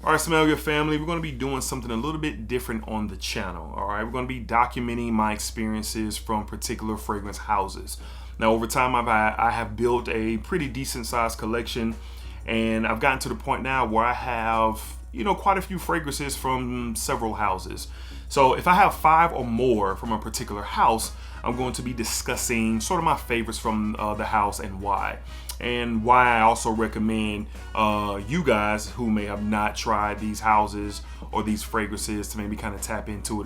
All right, Smell Good family, we're going to be doing something a little bit different on the channel. All right, we're going to be documenting my experiences from particular fragrance houses. Now, over time, I have built a pretty decent sized collection, and I've gotten to the point now where I have, quite a few fragrances from several houses. So if I have 5 or more from a particular house, I'm going to be discussing sort of my favorites from the house and why. And why I also recommend you guys who may have not tried these houses or these fragrances to maybe kind of tap into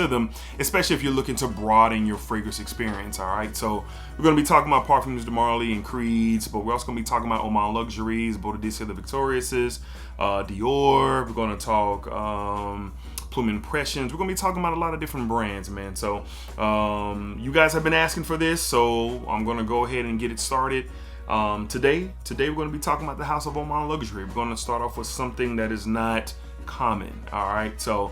them, especially if you're looking to broaden your fragrance experience. All right, so we're going to be talking about Parfums de Marly and Creeds, but we're also going to be talking about Oman Luxuries, Bottega the Victoriouses, Dior. We're going to talk Plume Impressions. We're going to be talking about a lot of different brands, man. So you guys have been asking for this, so I'm going to go ahead and get it started. Today we're going to be talking about the House of Oman Luxury. We're going to start off with something that is not common. All right, so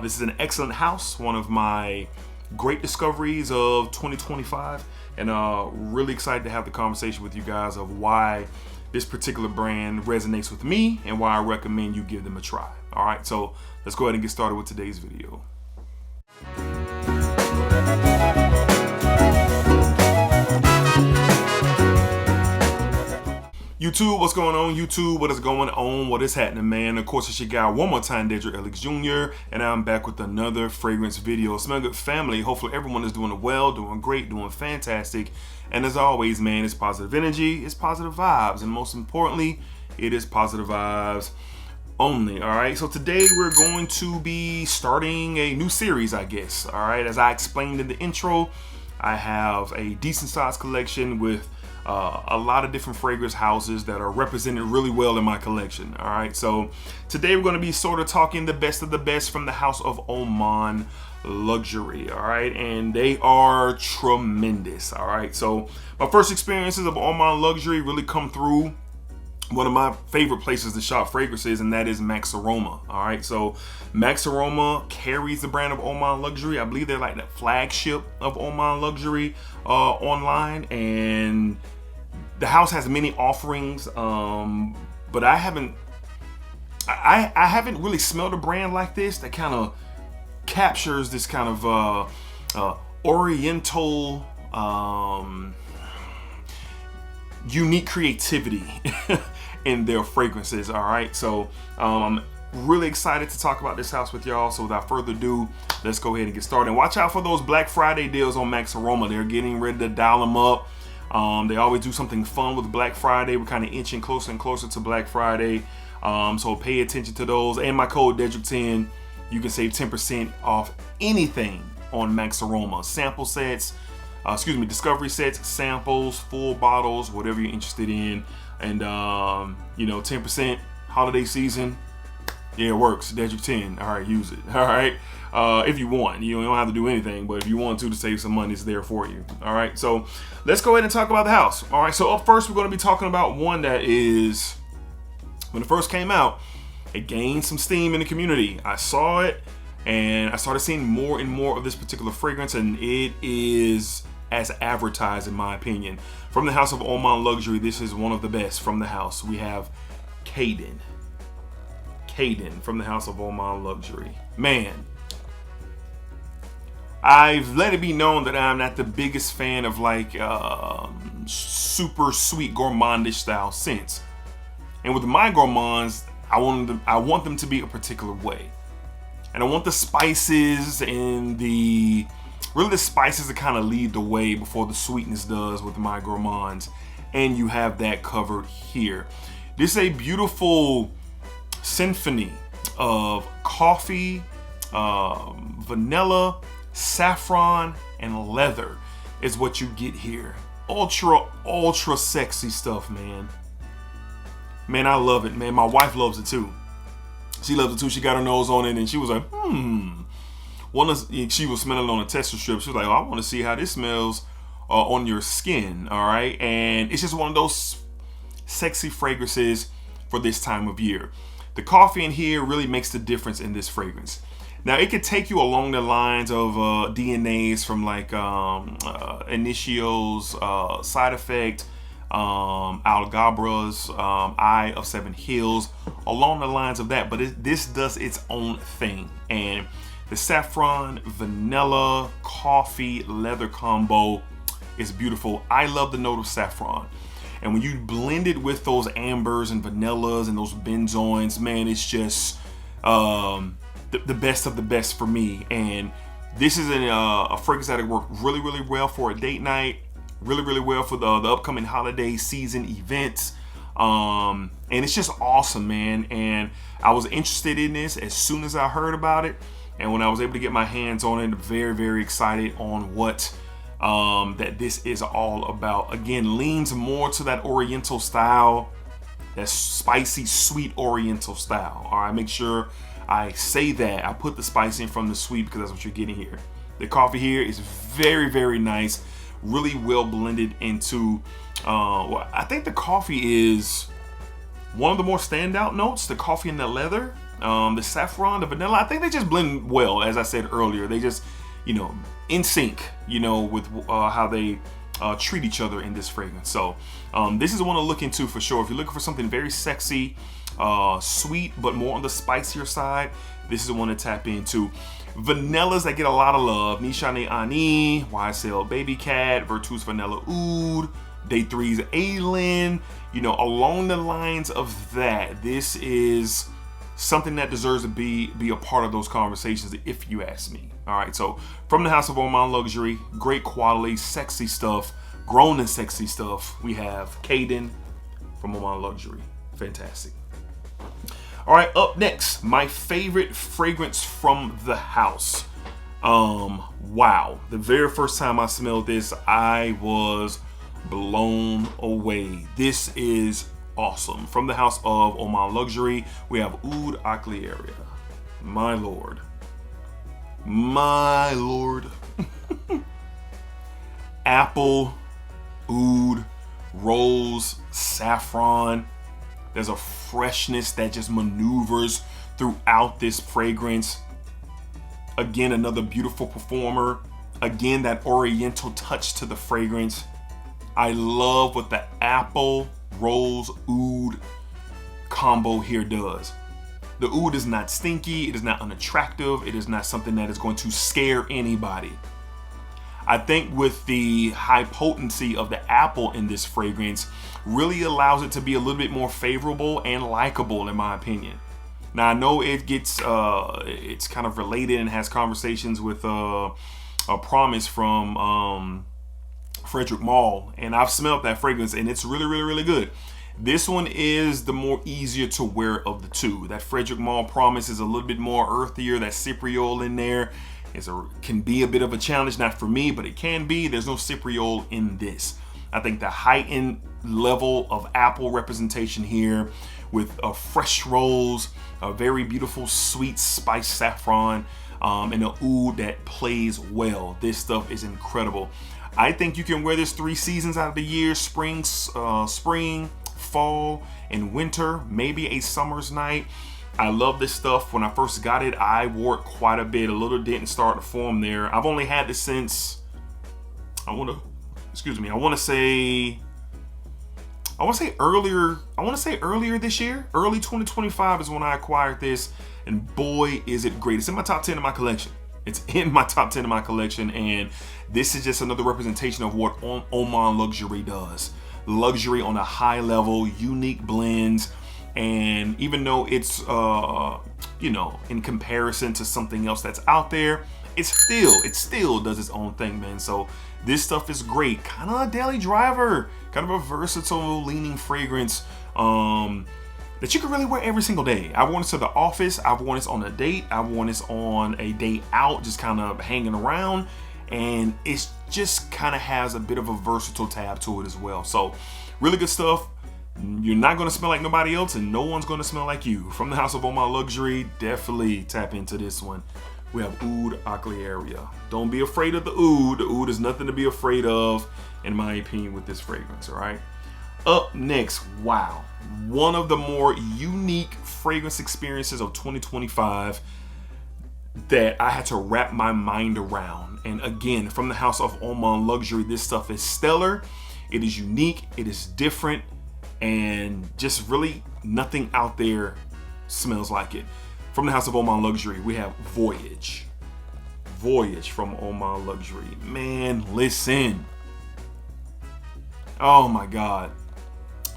this is an excellent house, one of my great discoveries of 2025, and really excited to have the conversation with you guys of why this particular brand resonates with me and why I recommend you give them a try. All right, so let's go ahead and get started with today's video. YouTube, what's going on? YouTube, what is going on? What is happening, man? Of course, it's your guy one more time, DEDRICKHICKSJR, and I'm back with another fragrance video. Smell Good family, hopefully everyone is doing well, doing great, doing fantastic. And as always, man, it's positive energy, it's positive vibes, and most importantly, it is positive vibes only. All right, so today we're going to be starting a new series, I guess. All right, as I explained in the intro, I have a decent sized collection with a lot of different fragrance houses that are represented really well in my collection. All right, so today we're going to be sort of talking the best of the best from the House of Oman Luxury. All right, and they are tremendous. All right, so my first experiences of Oman Luxury really come through one of my favorite places to shop fragrances, and that is Max Aroma. All right, so Max Aroma carries the brand of Oman Luxury. I believe they're like the flagship of Oman Luxury online, and the house has many offerings, but I haven't really smelled a brand like this that kind of captures this kind of oriental unique creativity in their fragrances. All right, so I'm really excited to talk about this house with y'all. So without further ado, let's go ahead and get started. And watch out for those Black Friday deals on Max Aroma. They're getting ready to dial them up. They always do something fun with Black Friday. We're kind of inching closer and closer to Black Friday, so pay attention to those. And my code DEDRICK10, you can save 10% off anything on Max Aroma. Sample sets, discovery sets, samples, full bottles, whatever you're interested in. And 10% holiday season. Yeah, it works. DEDRICK10. All right, use it. All right, if you want, you don't have to do anything, but if you want to save some money, it's there for you. All right, so let's go ahead and talk about the house. All right, so up first, we're going to be talking about one that is, when it first came out, it gained some steam in the community. I saw it, and I started seeing more and more of this particular fragrance, and it is as advertised, in my opinion. From the House of Oman Luxury, this is one of the best from the house. We have Caden from the House of Oman Luxury. Man, I've let it be known that I'm not the biggest fan of like super sweet gourmandish style scents. And with my gourmands, I want them to be a particular way. And I want the spices and the spices to kind of lead the way before the sweetness does with my gourmands. And you have that covered here. This is a beautiful symphony of coffee, vanilla, saffron, and leather is what you get here. Ultra sexy stuff, man. Man, I love it, man. My wife loves it too. She loves it too. She got her nose on it and she was like, she was smelling on a tester strip. She was like, oh, I want to see how this smells on your skin. All right, and it's just one of those sexy fragrances for this time of year. The coffee in here really makes the difference in this fragrance. Now, it could take you along the lines of DNAs from like Initio's Side Effect, Algabra's, Eye of Seven Hills, along the lines of that. But this does its own thing. And the saffron, vanilla, coffee, leather combo is beautiful. I love the note of saffron. And when you blend it with those ambers and vanillas and those benzoins, man, it's just the best of the best for me. And this is a fragrance that worked really, really well for a date night, really, really well for the upcoming holiday season events. And it's just awesome, man. And I was interested in this as soon as I heard about it. And when I was able to get my hands on it, very, very excited on what that this is all about. Again, leans more to that Oriental style, that spicy, sweet Oriental style. All right, make sure I say that. I put the spice in from the sweet because that's what you're getting here. The coffee here is very, very nice, really well blended into, well, I think the coffee is one of the more standout notes, the coffee and the leather. The saffron, the vanilla, I think they just blend well. As I said earlier, they just, in sync, with how they treat each other in this fragrance. So this is one to look into for sure. If you're looking for something very sexy, sweet, but more on the spicier side, this is the one to tap into. Vanillas that get a lot of love: Nishane Ani, YSL Baby Cat, Virtus Vanilla Oud, Day 3's Aylin. Along the lines of that, this is something that deserves to be a part of those conversations, if you ask me. All right, so from the house of Oman Luxury, great quality, sexy stuff, grown and sexy stuff. We have Caden from Oman Luxury. Fantastic. All right, up next, my favorite fragrance from the house. Wow, the very first time I smelled this, I was blown away. This is awesome. From the house of Oman Luxury, we have Oud Aquilaria. My lord. My lord. Apple, oud, rose, saffron. There's a freshness that just maneuvers throughout this fragrance. Again, another beautiful performer. Again, that oriental touch to the fragrance. I love what the apple, rose, oud combo here does. The oud is not stinky, it is not unattractive, it is not something that is going to scare anybody. I think with the high potency of the apple in this fragrance really allows it to be a little bit more favorable and likable, in my opinion. Now, I know it gets it's kind of related and has conversations with a promise from Frederick Malle, and I've smelled that fragrance and it's really, really, really good. This one is the more easier to wear of the two. That Frederick Malle promise is a little bit more earthier. That cypriol in there can be a bit of a challenge, not for me, but it can be. There's no cypriol in this. I think the heightened level of apple representation here with a fresh rose, a very beautiful sweet spice saffron, and an oud that plays well. This stuff is incredible. I think you can wear this 3 seasons out of the year: spring, fall, and winter, maybe a summer's night. I love this stuff. When I first got it, I wore it quite a bit. A little didn't start to form there. I've only had this since, I want to say earlier this year. Early 2025 is when I acquired this, and boy, is it great. It's in my top 10 of my collection. It's in my top 10 of my collection, and this is just another representation of what Oman Luxury does. Luxury on a high level, unique blends, and even though it's in comparison to something else that's out there, it still does its own thing, man. So this stuff is great. Kind of a daily driver, kind of a versatile leaning fragrance that you can really wear every single day. I've worn this to the office, I've worn this on a date, I've worn this on a day out, just kind of hanging around, and it's just kind of has a bit of a versatile tab to it as well. So really good stuff. You're not going to smell like nobody else, and no one's going to smell like you. From the house of Oman Luxury, definitely tap into this one. We have Oud Aquilaria. Don't be afraid of the oud. The oud is nothing to be afraid of, in my opinion, with this fragrance, all right? Up next, wow, one of the more unique fragrance experiences of 2025 that I had to wrap my mind around. And again, from the house of Oman Luxury, this stuff is stellar. It is unique, it is different, and just really nothing out there smells like it. From the house of Oman Luxury, we have Voyage. Voyage from Oman Luxury. Man, listen. Oh my God.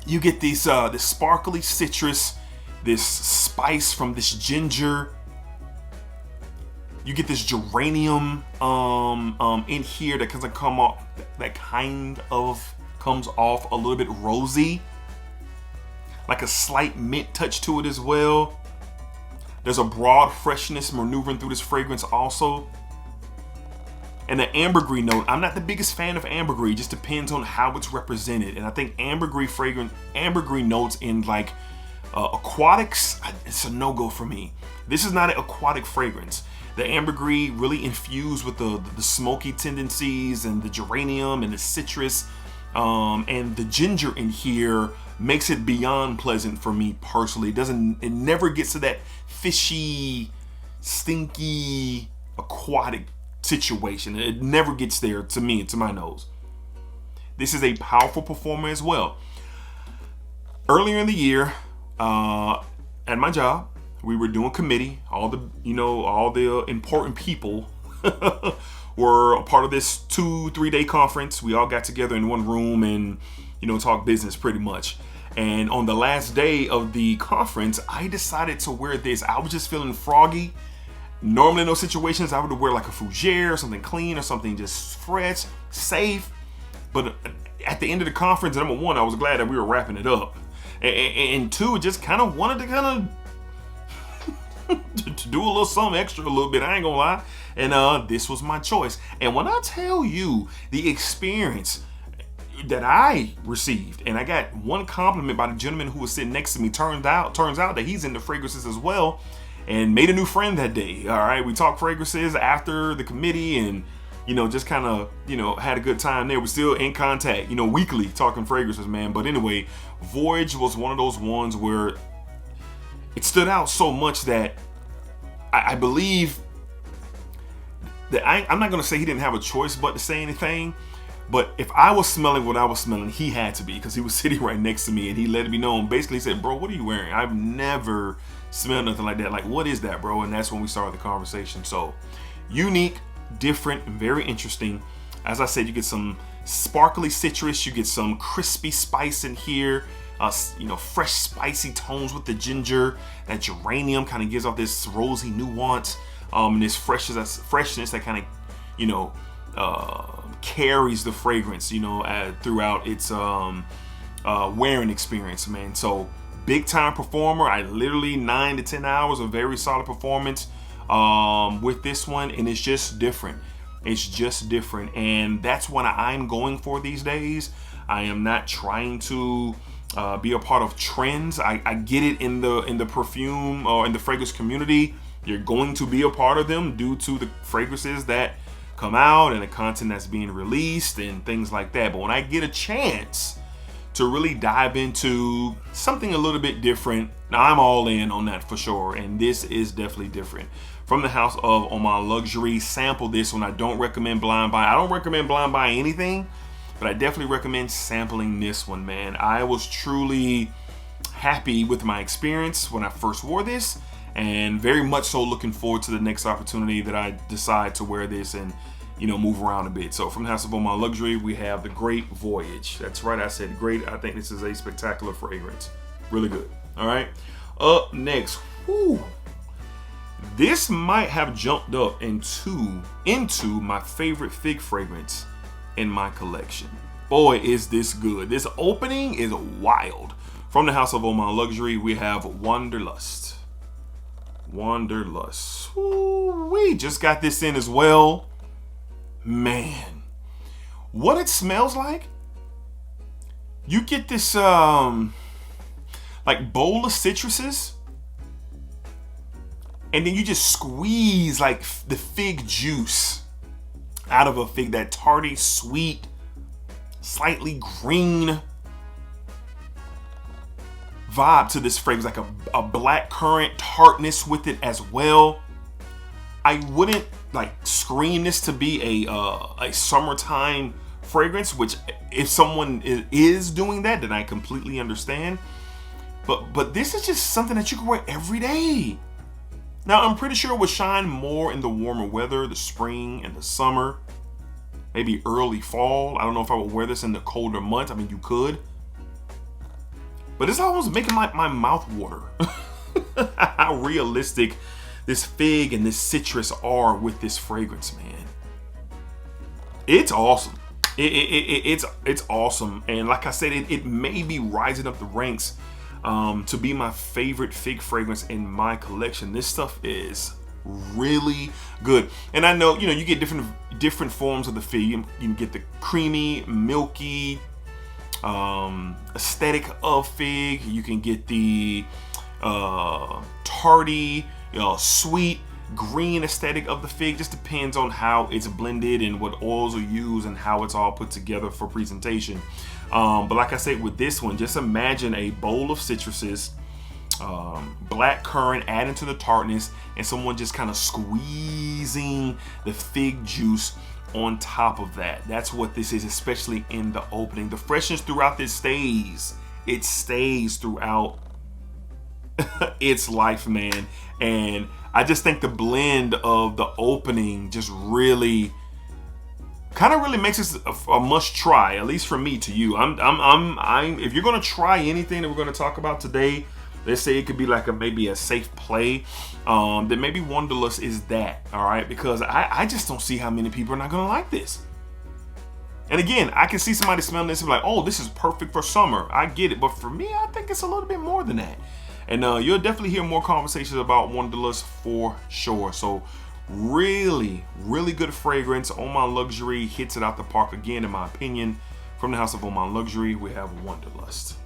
You get these this sparkly citrus, this spice from this ginger. You get this geranium in here that kind of comes off a little bit rosy, like a slight mint touch to it as well. There's a broad freshness maneuvering through this fragrance also. And the ambergris note, I'm not the biggest fan of ambergris, it just depends on how it's represented. And I think ambergris notes in like aquatics, it's a no-go for me. This is not an aquatic fragrance. The ambergris really infused with the smoky tendencies and the geranium and the citrus and the ginger in here makes it beyond pleasant for me personally. It never gets to that fishy, stinky, aquatic situation. It never gets there to me, to my nose. This is a powerful performer as well. Earlier in the year, at my job, we were doing committee. All the important people were a part of this 2-3 day conference. We all got together in one room and, talk business pretty much. And on the last day of the conference, I decided to wear this. I was just feeling froggy. Normally in those situations, I would wear like a fougere or something clean or something just fresh, safe. But at the end of the conference, number one, I was glad that we were wrapping it up. And two, just kind of wanted to to do a little something extra a little bit, I ain't gonna lie. And this was my choice. And when I tell you the experience that I received, and I got one compliment by the gentleman who was sitting next to me, turns out that he's into fragrances as well and made a new friend that day. All right, we talked fragrances after the committee and just kind of had a good time there. We're still in contact weekly talking fragrances, man. But anyway, Voyage was one of those ones where it stood out so much that I believe that I'm not going to say he didn't have a choice but to say anything. But if I was smelling what I was smelling, he had to be, because he was sitting right next to me and he let me know and basically said, bro, what are you wearing? I've never smelled nothing like that. Like, what is that, bro? And that's when we started the conversation. So unique, different, and very interesting. As I said, you get some sparkly citrus, you get some crispy spice in here. Fresh spicy tones with the ginger. That geranium kind of gives off this rosy nuance, and this freshness that kind of carries the fragrance throughout its wearing experience, man. So big time performer. I literally 9 to 10 hours of very solid performance with this one, and it's just different. It's just different, and that's what I'm going for these days. I am not trying to be a part of trends. I get it in the perfume or in the fragrance community. You're going to be a part of them due to the fragrances that come out and the content that's being released and things like that. But when I get a chance to really dive into something a little bit different, now I'm all in on that for sure. And this is definitely different. From the house of Oman Luxury, sample this one. I don't recommend blind buy. I don't recommend blind buying anything, but I definitely recommend sampling this one, man. I was truly happy with my experience when I first wore this, and very much so looking forward to the next opportunity that I decide to wear this and move around a bit. So from the house of Oman Luxury, we have the Great Voyage. That's right, I said great. I think this is a spectacular fragrance. Really good. All right. Up next, whew, this might have jumped up into my favorite fig fragrance in my collection. Boy, is this good. This opening is wild. From the house of Oman Luxury, we have Wanderlust. Wanderlust. Ooh, we just got this in as well. Man, what it smells like, you get this like bowl of citruses, and then you just squeeze like the fig juice out of a fig, that tarty, sweet, slightly green vibe to this fragrance, like a black currant tartness with it as well. I wouldn't like scream this to be a summertime fragrance, which if someone is doing that, then I completely understand. But this is just something that you can wear every day. Now, I'm pretty sure it would shine more in the warmer weather, the spring and the summer, maybe early fall. I don't know if I would wear this in the colder months. I mean, you could. But it's almost making my mouth water. How realistic this fig and this citrus are with this fragrance, man. It's awesome. It's awesome. And like I said, it may be rising up the ranks to be my favorite fig fragrance in my collection. This stuff is really good. And I know, you get different forms of the fig. You can get the creamy, milky aesthetic of fig. You can get the tarty, sweet, green aesthetic of the fig. Just depends on how it's blended and what oils are used and how it's all put together for presentation. But like I said, with this one, just imagine a bowl of citruses, black currant adding to the tartness, and someone just kind of squeezing the fig juice on top of that. That's what this is, especially in the opening. The freshness throughout this stays. It stays throughout its life, man. And I just think the blend of the opening just really makes this a must try, at least from me to you. If you're gonna try anything that we're gonna talk about today, let's say it could be like maybe a safe play, then maybe Wanderlust is that, all right? Because I just don't see how many people are not gonna like this. And again, I can see somebody smelling this and be like, oh, this is perfect for summer. I get it, but for me, I think it's a little bit more than that. And you'll definitely hear more conversations about Wanderlust for sure. So really, really good fragrance. Oman Luxury hits it out the park again, in my opinion. From the house of Oman Luxury, we have Wanderlust.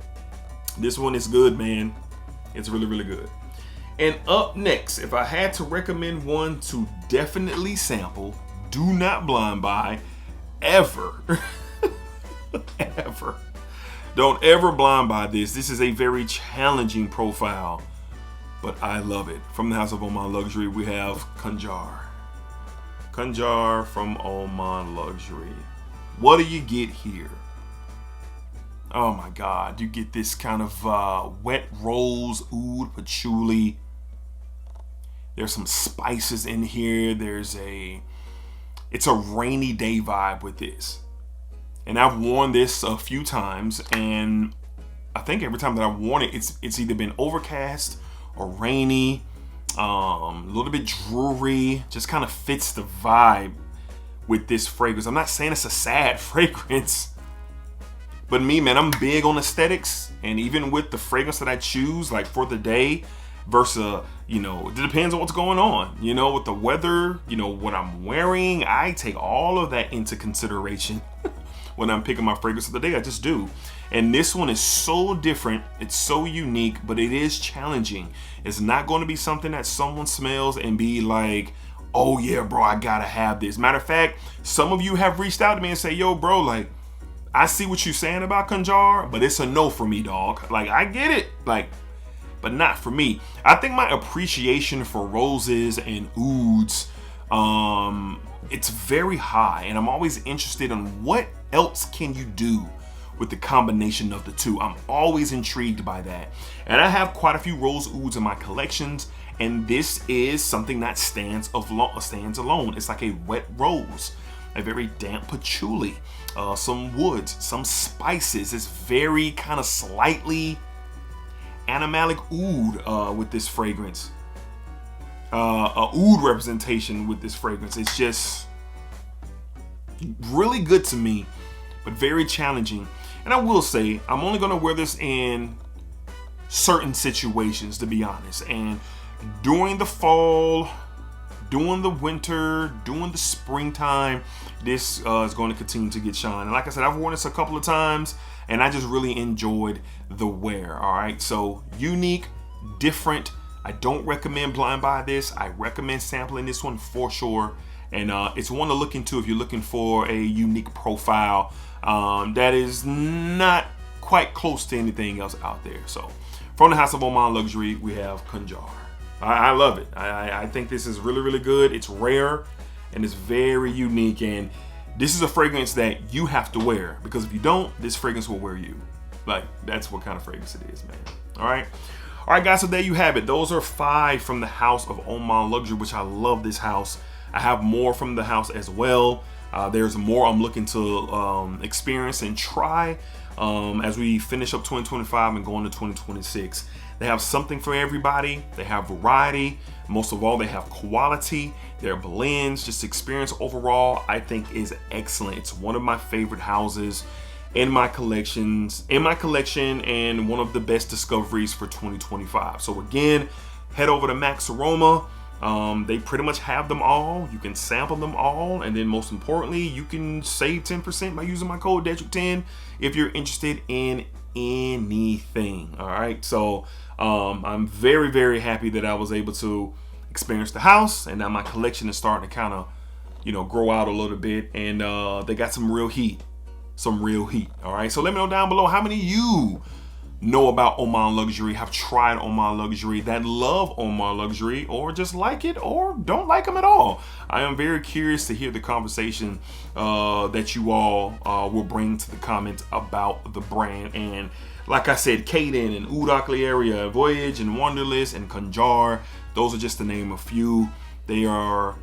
This one is good, man. It's really, really good. And up next, if I had to recommend one to definitely sample, do not blind buy, ever. Ever. Don't ever blind buy this. This is a very challenging profile, but I love it. From the house of Oman Luxury, we have Khanjar. Khanjar from Oman Luxury. What do you get here? Oh my God, you get this kind of wet rose oud patchouli. There's some spices in here. It's a rainy day vibe with this. And I've worn this a few times, and I think every time that I've worn it, it's either been overcast or rainy, a little bit dreary. Just kind of fits the vibe with this fragrance. I'm not saying it's a sad fragrance, but me, man, I'm big on aesthetics, and even with the fragrance that I choose, like for the day, versus, it depends on what's going on, with the weather, what I'm wearing. I take all of that into consideration when I'm picking my fragrance of the day. I just do. And this one is so different. It's so unique, but it is challenging. It's not going to be something that someone smells and be like, oh yeah, bro, I gotta have this. Matter of fact, some of you have reached out to me and say, yo, bro, like, I see what you're saying about Khanjar, but it's a no for me, dog. Like, I get it, but not for me. I think my appreciation for roses and ouds, it's very high, and I'm always interested in what else can you do with the combination of the two. I'm always intrigued by that. And I have quite a few rose ouds in my collections, and this is something that stands alone. It's like a wet rose, a very damp patchouli, some woods, some spices. It's very kind of slightly animalic oud with this fragrance. A oud representation with this fragrance. It's just really good to me, but very challenging. And I will say, I'm only gonna wear this in certain situations, to be honest. And during the fall, during the winter, during the springtime, this is going to continue to get shine. And like I said, I've worn this a couple of times, and I just really enjoyed the wear. All right, so unique, different. I don't recommend blind buy this. I recommend sampling this one for sure. And it's one to look into if you're looking for a unique profile that is not quite close to anything else out there. So from the house of Oman Luxury, we have Khanjar. I love it. I think this is really, really good. It's rare and it's very unique. And this is a fragrance that you have to wear, because if you don't, this fragrance will wear you. Like, that's what kind of fragrance it is, man. All right, guys, so there you have it. Those are 5 from the house of Oman Luxury, which I love this house. I have more from the house as well. There's more I'm looking to experience and try as we finish up 2025 and go into 2026. They have something for everybody. They have variety. Most of all, they have quality. Their blends, just experience overall, I think is excellent. It's one of my favorite houses in my collection, and one of the best discoveries for 2025. So again, head over to Max Aroma. They pretty much have them all. You can sample them all, and then most importantly, you can save 10% by using my code DEDRICK10 if you're interested in anything. All right, so I'm very, very happy that I was able to experience the house, and now my collection is starting to kind of, grow out a little bit, and they got some real heat. All right, so let me know down below how many of you know about Oman Luxury, have tried Oman Luxury, that love Oman Luxury, or just like it or don't like them at all. I am very curious to hear the conversation that you all will bring to the comments about the brand. And like I said, Caden and Oud Aquilaria, Voyage and Wanderlust and Khanjar, those are just to name a few. They are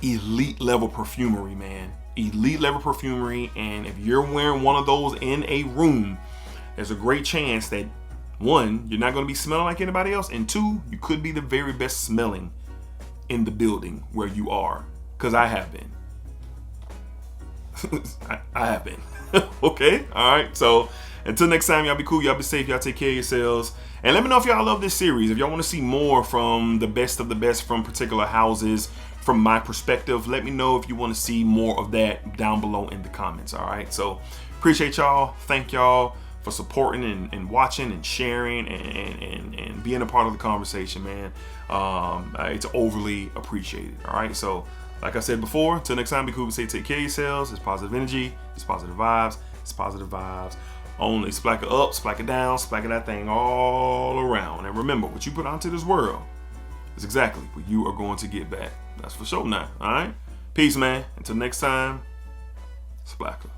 elite level perfumery, man. Elite level perfumery, and if you're wearing one of those in a room, there's a great chance that 1, you're not going to be smelling like anybody else, and 2, you could be the very best smelling in the building where you are, because I have been. I have been. Okay, all right, so until next time, y'all be cool, y'all be safe, y'all take care of yourselves, and let me know if y'all love this series, if y'all want to see more from the best of the best from particular houses. From my perspective, let me know if you want to see more of that down below in the comments. All right, so appreciate y'all. Thank y'all for supporting and watching and sharing and being a part of the conversation, man. It's overly appreciated. All right, so like I said before, till next time, be cool, say take care of yourselves. It's positive energy, it's positive vibes, it's positive vibes only. Splack it up, splack it down, splack it that thing all around. And remember, what you put onto this world is exactly what you are going to get back. That's for sure now. All right, peace, man. Until next time, splacker.